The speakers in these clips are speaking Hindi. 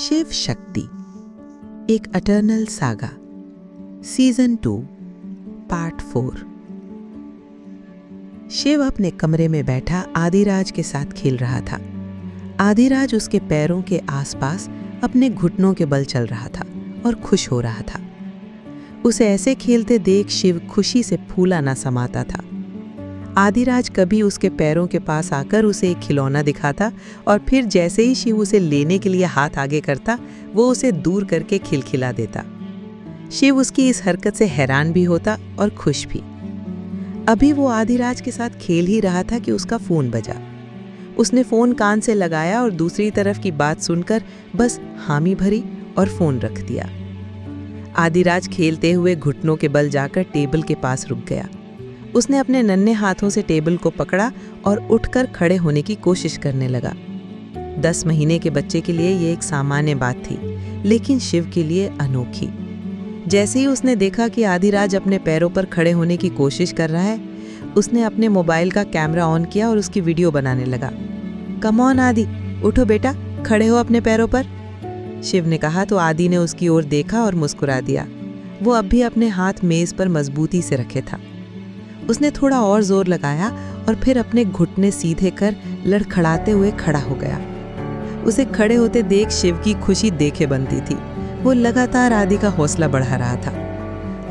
शिव शक्ति, एक eternal saga, season 2, part 4। Shiv अपने कमरे में बैठा आदिराज के साथ खेल रहा था। आदिराज उसके पैरों के आसपास अपने घुटनों के बल चल रहा था और खुश हो रहा था। उसे ऐसे खेलते देख शिव खुशी से फूला ना समाता था। आदिराज कभी उसके पैरों के पास आकर उसे एक खिलौना दिखाता और फिर जैसे ही शिव उसे लेने के लिए हाथ आगे करता, वो उसे दूर करके खिलखिला देता। शिव उसकी इस हरकत से हैरान भी होता और खुश भी। अभी वो आदिराज के साथ खेल ही रहा था कि उसका फोन बजा। उसने फोन कान से लगाया और दूसरी तरफ की बात सुनकर बस हामी भरी और फोन रख दिया। आदिराज खेलते हुए घुटनों के बल जाकर टेबल के पास रुक गया। उसने अपने नन्हे हाथों से टेबल को पकड़ा और उठकर खड़े होने की कोशिश करने लगा। 10 महीने के बच्चे के लिए ये एक सामान्य बात थी, लेकिन शिव के लिए अनोखी। जैसे ही उसने देखा कि आदिराज अपने पैरों पर खड़े होने की कोशिश कर रहा है, उसने अपने मोबाइल का कैमरा ऑन किया और उसकी वीडियो बनाने लगा। कम ऑन आदि, उठो बेटा, खड़े हो अपने पैरों पर, शिव ने कहा तो आदि ने उसकी ओर देखा और मुस्कुरा दिया। वो अब भी अपने हाथ मेज पर मजबूती से रखे था। उसने थोड़ा और जोर लगाया और फिर अपने घुटने सीधे कर लड़खड़ाते हुए खड़ा हो गया। उसे खड़े होते देख शिव की खुशी देखे बनती थी। वो लगातार आदि का हौसला बढ़ा रहा था।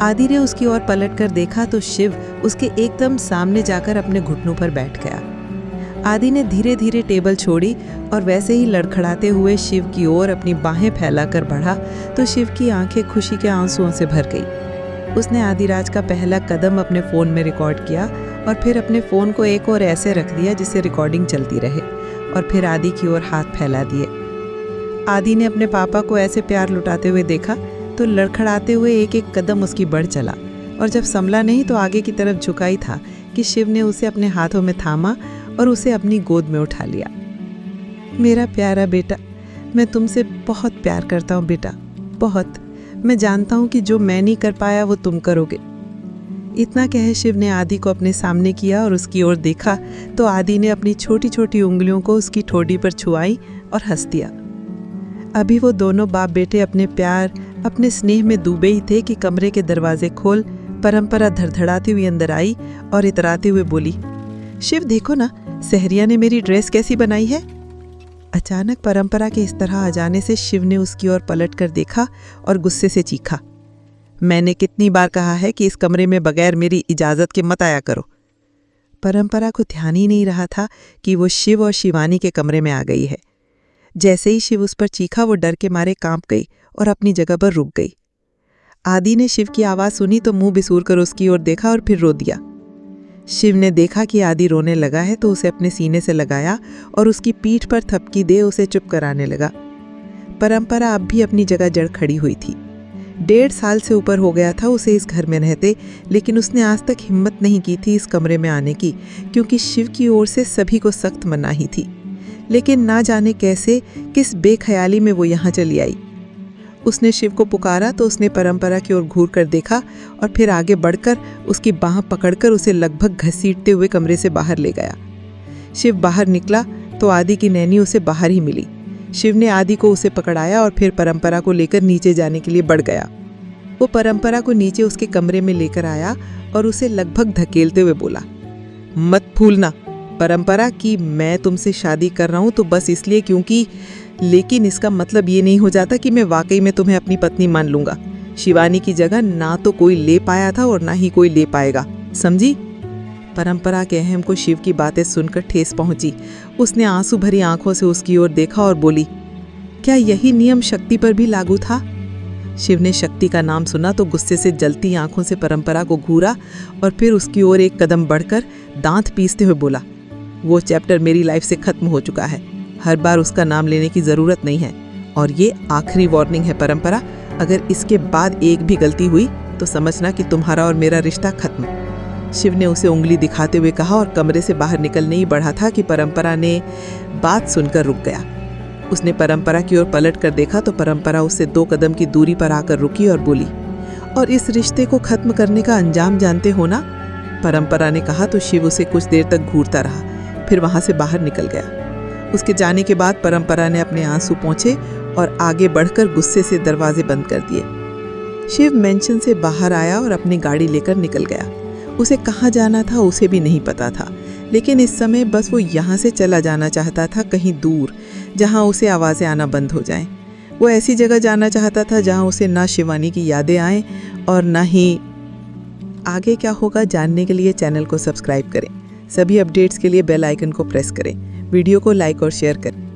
आदि ने उसकी ओर पलटकर देखा तो शिव उसके एकदम सामने जाकर अपने घुटनों पर बैठ गया। आदि ने धीरे धीरे टेबल छोड़ी और वैसे ही लड़खड़ाते हुए शिव की ओर अपनी बाहें फैलाकर बढ़ा तो शिव की आंखें खुशी के आंसुओं से भर गई। उसने आदिराज का पहला कदम अपने फ़ोन में रिकॉर्ड किया और फिर अपने फ़ोन को एक और ऐसे रख दिया जिससे रिकॉर्डिंग चलती रहे और फिर आदि की ओर हाथ फैला दिए। आदि ने अपने पापा को ऐसे प्यार लुटाते हुए देखा तो लड़खड़ाते हुए एक एक कदम उसकी बढ़ चला और जब संभला नहीं तो आगे की तरफ झुकाई था कि शिव ने उसे अपने हाथों में थामा और उसे अपनी गोद में उठा लिया। मेरा प्यारा बेटा, मैं तुमसे बहुत प्यार करता हूँ बेटा, बहुत। मैं जानता हूं कि जो मैं नहीं कर पाया वो तुम करोगे। इतना कहे शिव ने आदि को अपने सामने किया और उसकी ओर देखा तो आदि ने अपनी छोटी छोटी उंगलियों को उसकी ठोड़ी पर छुआई और हंस दिया। अभी वो दोनों बाप बेटे अपने प्यार, अपने स्नेह में डूबे ही थे कि कमरे के दरवाजे खोल परंपरा धड़धड़ाती हुई अंदर आई और इतराते हुए बोली, शिव देखो ना, सहरिया ने मेरी ड्रेस कैसी बनाई है। अचानक परंपरा के इस तरह आ जाने से शिव ने उसकी ओर पलट कर देखा और गुस्से से चीखा, मैंने कितनी बार कहा है कि इस कमरे में बगैर मेरी इजाज़त के मत आया करो। परंपरा को ध्यान ही नहीं रहा था कि वो शिव और शिवानी के कमरे में आ गई है। जैसे ही शिव उस पर चीखा वो डर के मारे कांप गई और अपनी जगह पर रुक गई। आदि ने शिव की आवाज़ सुनी तो मुंह बिसूर कर उसकी ओर देखा और फिर रो दिया। शिव ने देखा कि आदि रोने लगा है तो उसे अपने सीने से लगाया और उसकी पीठ पर थपकी दे उसे चुप कराने लगा। परंपरा अब भी अपनी जगह जड़ खड़ी हुई थी। 1.5 साल से ऊपर हो गया था उसे इस घर में रहते, लेकिन उसने आज तक हिम्मत नहीं की थी इस कमरे में आने की, क्योंकि शिव की ओर से सभी को सख्त मनाही थी। लेकिन ना जाने कैसे, किस बेख्याली में वो यहाँ चली आई। उसने शिव को पुकारा तो उसने परंपरा की ओर घूर कर देखा और फिर आगे बढ़कर उसकी बाह पकड़कर उसे लगभग घसीटते हुए कमरे से बाहर ले गया। शिव बाहर निकला तो आदि की नैनी उसे बाहर ही मिली। शिव ने आदि को उसे पकड़ाया और फिर परंपरा को लेकर नीचे जाने के लिए बढ़ गया। वो परंपरा को नीचे उसके कमरे में लेकर आया और उसे लगभग धकेलते हुए बोला, मत भूलना परंपरा कि मैं तुमसे शादी कर रहा हूँ तो बस इसलिए क्योंकि, लेकिन इसका मतलब ये नहीं हो जाता कि मैं वाकई में तुम्हें अपनी पत्नी मान लूंगा। शिवानी की जगह ना तो कोई ले पाया था और ना ही कोई ले पाएगा, समझी। परंपरा के अहम को शिव की बातें सुनकर ठेस पहुंची। उसने आंसू भरी आंखों से उसकी ओर देखा और बोली, क्या यही नियम शक्ति पर भी लागू था। शिव ने शक्ति का नाम सुना तो गुस्से से जलती आंखों से परंपरा को घूरा और फिर उसकी ओर एक कदम बढ़कर दांत पीसते हुए बोला, वो चैप्टर मेरी लाइफ से खत्म हो चुका है। हर बार उसका नाम लेने की ज़रूरत नहीं है और ये आखिरी वार्निंग है परंपरा। अगर इसके बाद एक भी गलती हुई तो समझना कि तुम्हारा और मेरा रिश्ता खत्म। शिव ने उसे उंगली दिखाते हुए कहा और कमरे से बाहर निकलने ही बढ़ा था कि परंपरा ने बात सुनकर रुक गया। उसने परंपरा की ओर पलट कर देखा तो परंपरा उससे 2 कदम की दूरी पर आकर रुकी और बोली, और इस रिश्ते को खत्म करने का अंजाम जानते हो ना। परंपरा ने कहा तो शिव उसे कुछ देर तक घूरता रहा, फिर वहां से बाहर निकल गया। उसके जाने के बाद परंपरा ने अपने आंसू पोंछे और आगे बढ़कर गुस्से से दरवाजे बंद कर दिए। शिव मेंशन से बाहर आया और अपनी गाड़ी लेकर निकल गया। उसे कहाँ जाना था उसे भी नहीं पता था, लेकिन इस समय बस वो यहाँ से चला जाना चाहता था, कहीं दूर, जहाँ उसे आवाज़ें आना बंद हो जाएं। वो ऐसी जगह जाना चाहता था जहाँ उसे ना शिवानी की यादें आएं और ना ही आगे क्या होगा। जानने के लिए चैनल को सब्सक्राइब करें। सभी अपडेट्स के लिए बेल आइकन को प्रेस करें। वीडियो को लाइक और शेयर करें।